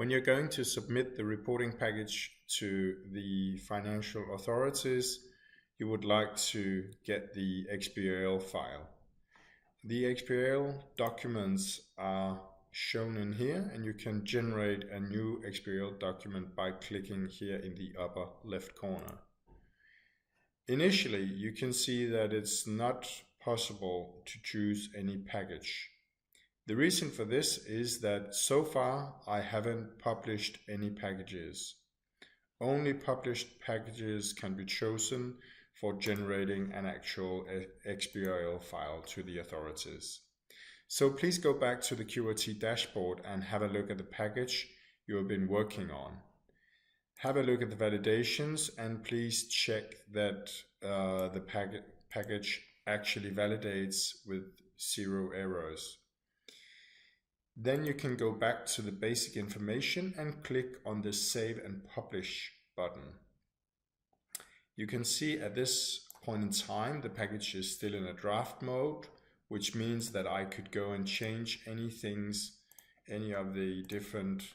When you're going to submit the reporting package to the financial authorities, you would like to get the XBRL file. The XBRL documents are shown in here, and you can generate a new XBRL document by clicking here in the upper left corner. Initially, you can see that it's not possible to choose any package. The reason for this is that so far I haven't published any packages. Only published packages can be chosen for generating an actual XBRL file to the authorities. So please go back to the QRT dashboard and have a look at the package you have been working on. Have a look at the validations and please check that the package actually validates with 0 errors. Then you can go back to the basic information and click on the Save and Publish button. You can see at this point in time the package is still in a draft mode, which means that I could go and change any of the different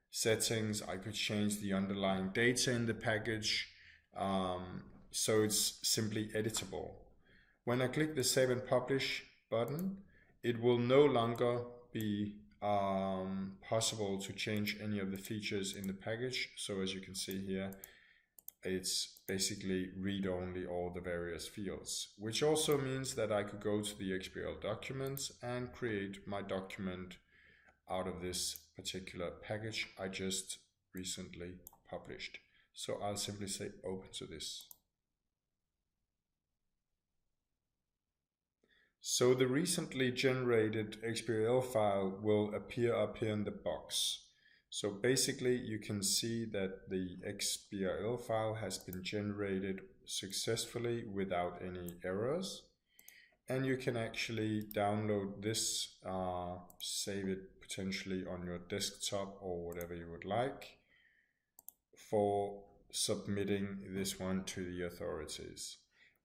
settings. I could change the underlying data in the package, so it's simply editable. When I click the Save and Publish button, it will no longer be possible to change any of the features in the package. So as you can see here, it's basically read-only all the various fields, which also means that I could go to the XBRL documents and create my document out of this particular package I just recently published. So I'll simply say open to this. So the recently generated XBRL file will appear up here in the box. So basically you can see that the XBRL file has been generated successfully without any errors. And you can actually download this, save it potentially on your desktop or whatever you would like for submitting this one to the authorities.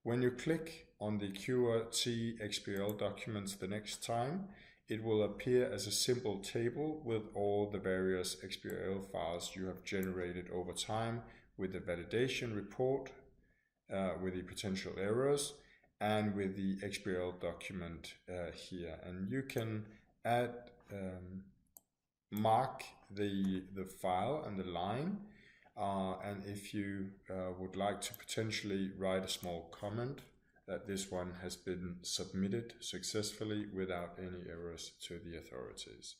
When you click on the QRT XBRL documents the next time, it will appear as a simple table with all the various XBRL files you have generated over time, with the validation report, with the potential errors, and with the XBRL document here. And you can add, mark the file and the line, and if you would like to potentially write a small comment that this one has been submitted successfully without any errors to the authorities.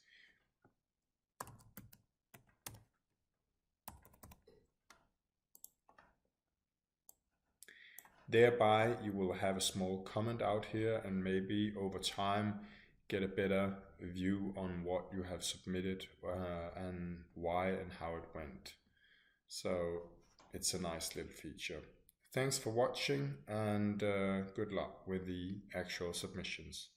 Thereby you will have a small comment out here and maybe over time get a better view on what you have submitted and why and how it went. So it's a nice little feature. Thanks for watching and good luck with the actual submissions.